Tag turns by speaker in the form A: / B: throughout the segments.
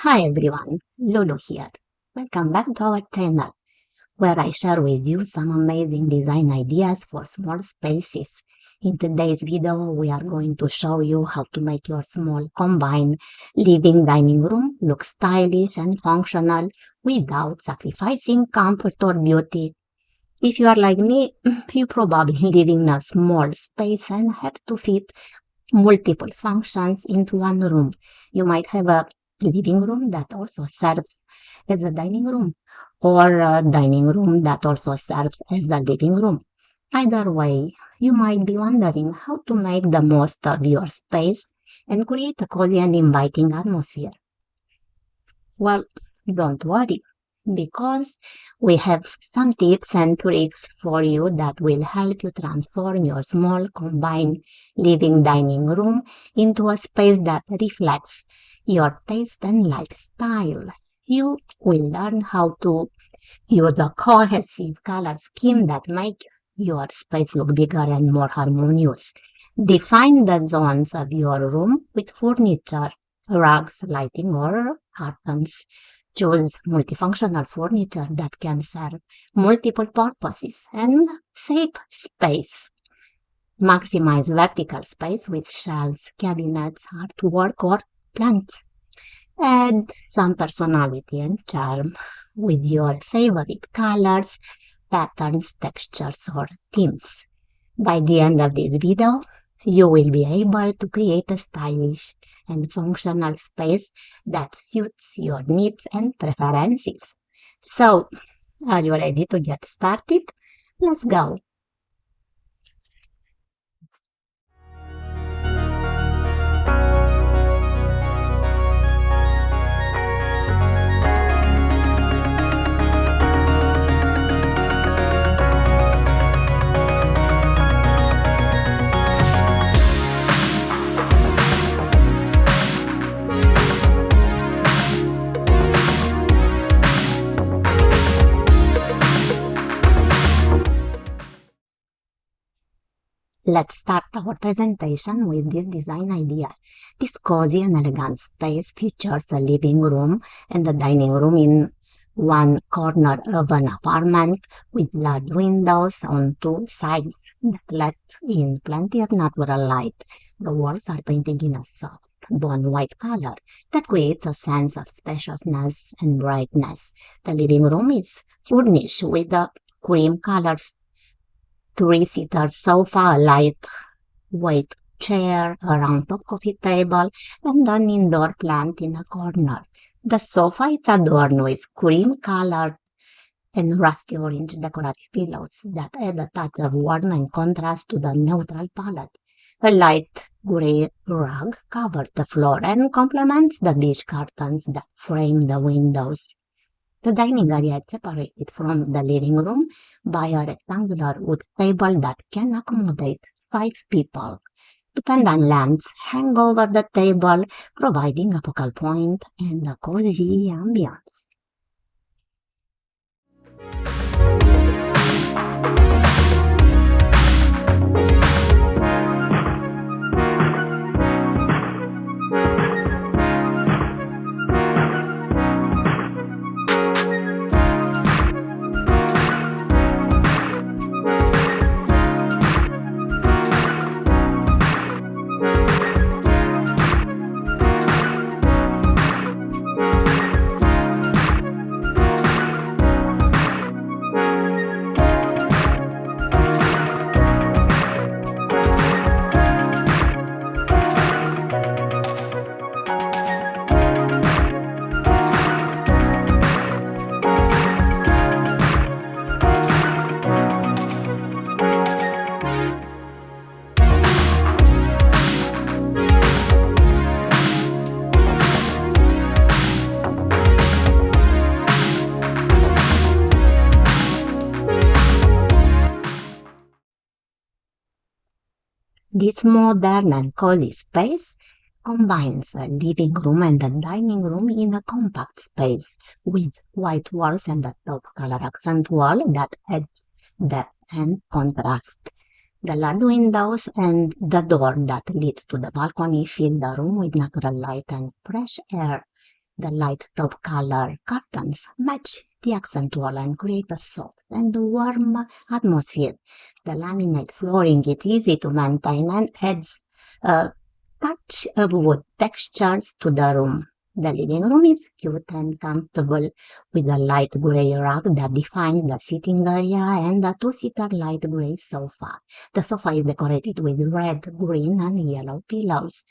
A: Hi everyone, Lulu here. Welcome back to our channel where I share with you some amazing design ideas for small spaces. In today's video, we are going to show you how to make your small combined living dining room look stylish and functional without sacrificing comfort or beauty. If you are like me, you probably live in a small space and have to fit multiple functions into one room. You might have a living room that also serves as a dining room, or a dining room that also serves as a living room. Either way, you might be wondering how to make the most of your space and create a cozy and inviting atmosphere. Well, don't worry, because we have some tips and tricks for you that will help you transform your small combined living dining room into a space that reflects your taste and lifestyle. You will learn how to use a cohesive color scheme that make your space look bigger and more harmonious. Define the zones of your room with furniture, rugs, lighting, or curtains. Choose multifunctional furniture that can serve multiple purposes and save space. Maximize vertical space with shelves, cabinets, artwork, or plants. Add some personality and charm with your favorite colors, patterns, textures, or themes. By the end of this video, you will be able to create a stylish and functional space that suits your needs and preferences. So, are you ready to get started? Let's go! Let's start our presentation with this design idea. This cozy and elegant space features a living room and a dining room in one corner of an apartment with large windows on two sides that let in plenty of natural light. The walls are painted in a soft bone white color that creates a sense of spaciousness and brightness. The living room is furnished with a cream colored three-seater sofa, a lightweight chair, a round-top coffee table, and an indoor plant in a corner. The sofa is adorned with cream-colored and rusty orange decorative pillows that add a touch of warmth and contrast to the neutral palette. A light gray rug covers the floor and complements the beige curtains that frame the windows. The dining area is separated from the living room by a rectangular wood table that can accommodate 5 people. Two pendant lamps hang over the table, providing a focal point and a cozy ambience. This modern and cozy space combines a living room and a dining room in a compact space with white walls and a top color accent wall that adds depth and contrast. The large windows and the door that lead to the balcony fill the room with natural light and fresh air. The light top color curtains match the accent wall and create a soft and warm atmosphere. The laminate flooring is easy to maintain and adds a touch of wood textures to the room. The living room is cute and comfortable with a light gray rug that defines the sitting area and a two-seater light gray sofa. The sofa is decorated with red, green, and yellow pillows.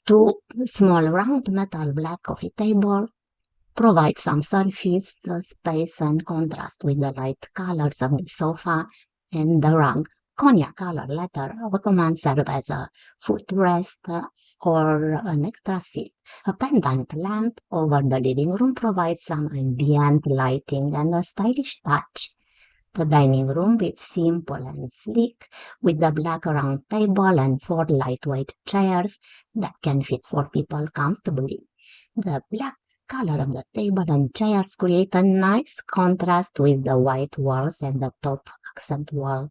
A: Two small round metal black coffee table provide some surface space and contrast with the light colors of the sofa and the rug. Cognac color leather ottoman serve as a footrest or an extra seat. A pendant lamp over the living room provides some ambient lighting and a stylish touch. The dining room is simple and sleek, with a black round table and four lightweight chairs that can fit four people comfortably. The black color of the table and chairs create a nice contrast with the white walls and the top accent wall.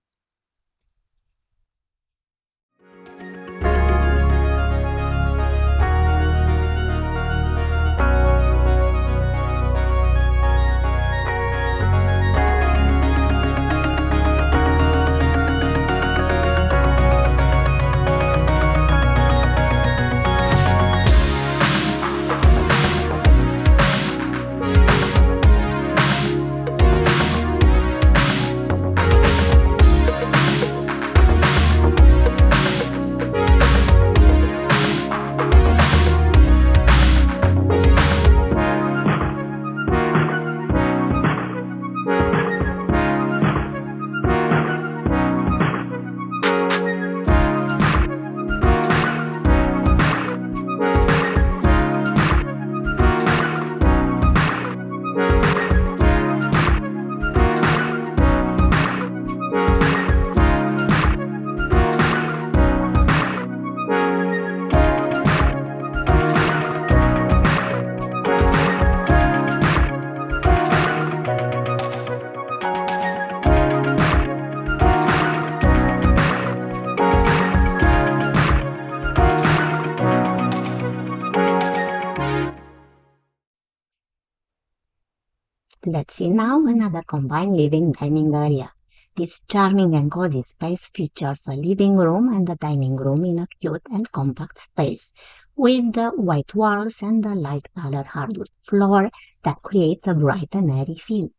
A: Let's see now another combined living dining area. This charming and cozy space features a living room and a dining room in a cute and compact space, with the white walls and the light colored hardwood floor that creates a bright and airy feel.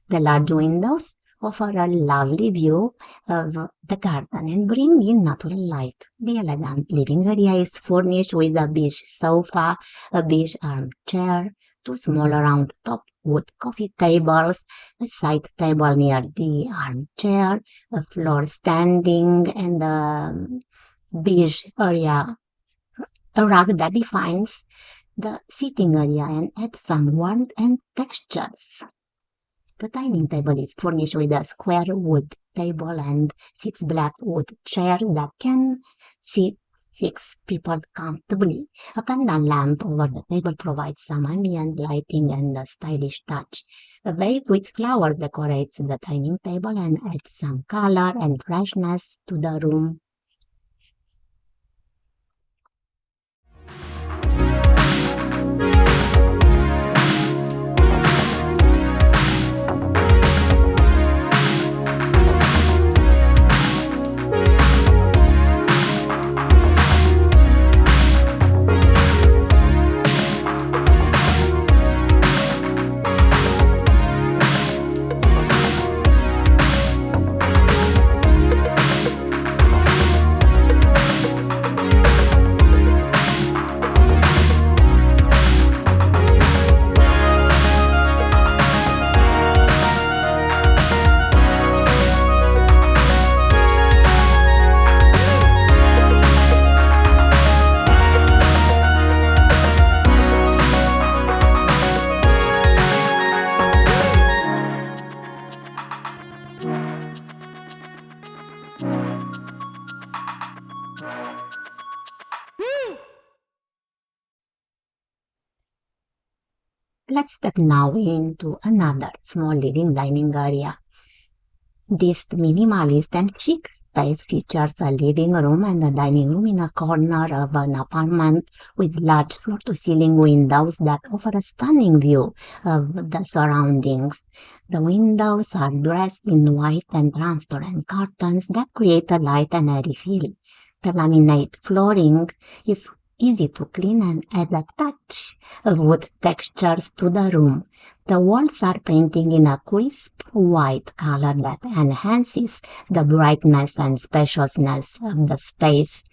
A: The large windows offer a lovely view of the garden and bring in natural light. The elegant living area is furnished with a beige sofa, a beige armchair, two small round top wood coffee tables, a side table near the armchair, a floor standing, and a beige area, a rug that defines the sitting area and adds some warmth and textures. The dining table is furnished with a square wood table and six black wood chairs that can seat six people comfortably. A pendant lamp over the table provides some ambient lighting and a stylish touch. A vase with flowers decorates the dining table and adds some color and freshness to the room. Let's step now into another small living dining area. This minimalist and chic space features a living room and a dining room in a corner of an apartment with large floor-to-ceiling windows that offer a stunning view of the surroundings. The windows are dressed in white and transparent curtains that create a light and airy feel. The laminate flooring is easy to clean and add a touch of wood textures to the room. The walls are painted in a crisp white color that enhances the brightness and spaciousness of the space.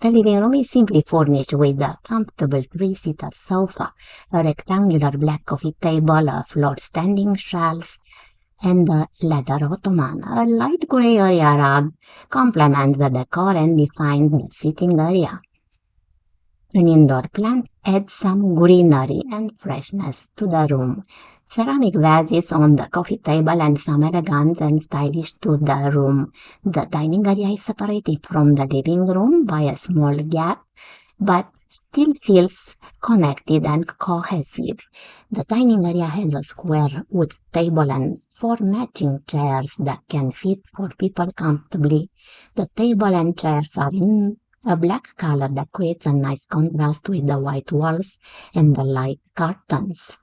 A: The living room is simply furnished with a comfortable three-seater sofa, a rectangular black coffee table, a floor-standing shelf, and a leather ottoman. A light gray area rug complements the decor and defines the sitting area. An indoor plant adds some greenery and freshness to the room. Ceramic vases on the coffee table and some elegance and stylish to the room. The dining area is separated from the living room by a small gap, but still feels connected and cohesive. The dining area has a square wood table and four matching chairs that can fit four people comfortably. The table and chairs are in a black color that creates a nice contrast with the white walls and the light curtains.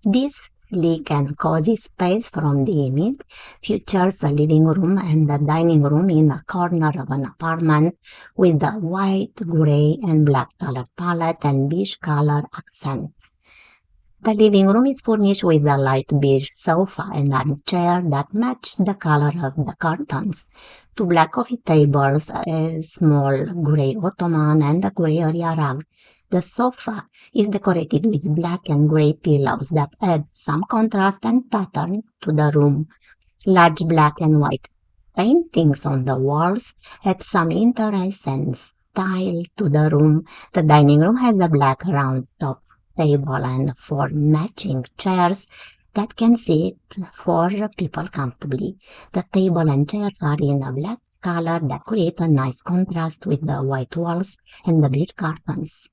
A: This sleek and cozy space from the image features a living room and a dining room in a corner of an apartment with a white, gray, and black color palette and beige color accents. The living room is furnished with a light beige sofa and a chair that match the color of the curtains. Two black coffee tables, a small gray ottoman, and a gray area rug. The sofa is decorated with black and gray pillows that add some contrast and pattern to the room. Large black and white paintings on the walls add some interest and style to the room. The dining room has a black round top table and four matching chairs that can sit four people comfortably. The table and chairs are in a black color that create a nice contrast with the white walls and the beige curtains.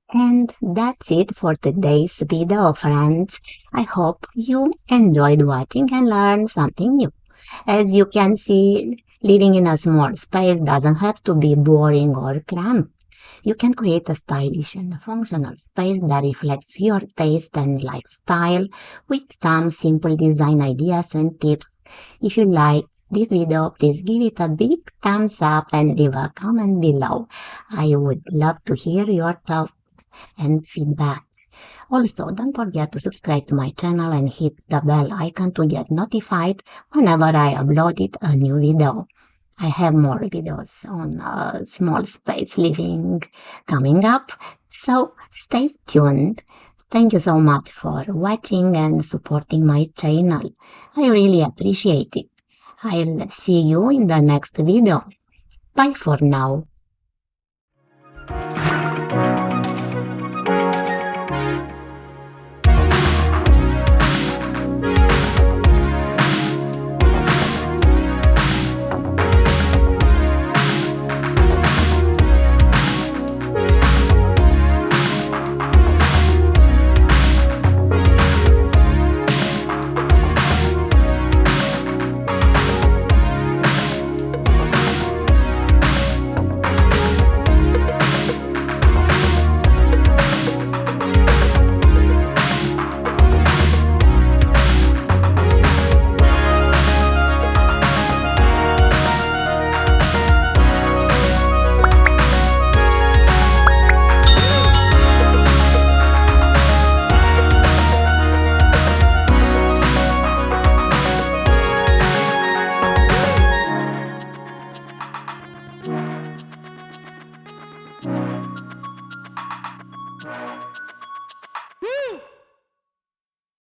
A: And that's it for today's video, friends. I hope you enjoyed watching and learned something new. As you can see, living in a small space doesn't have to be boring or cramped. You can create a stylish and functional space that reflects your taste and lifestyle with some simple design ideas and tips. If you like this video, please give it a big thumbs up and leave a comment below. I would love to hear your thoughts and feedback. Also, don't forget to subscribe to my channel and hit the bell icon to get notified whenever I upload a new video. I have more videos on small space living coming up, so stay tuned. Thank you so much for watching and supporting my channel. I really appreciate it. I'll see you in the next video. Bye for now.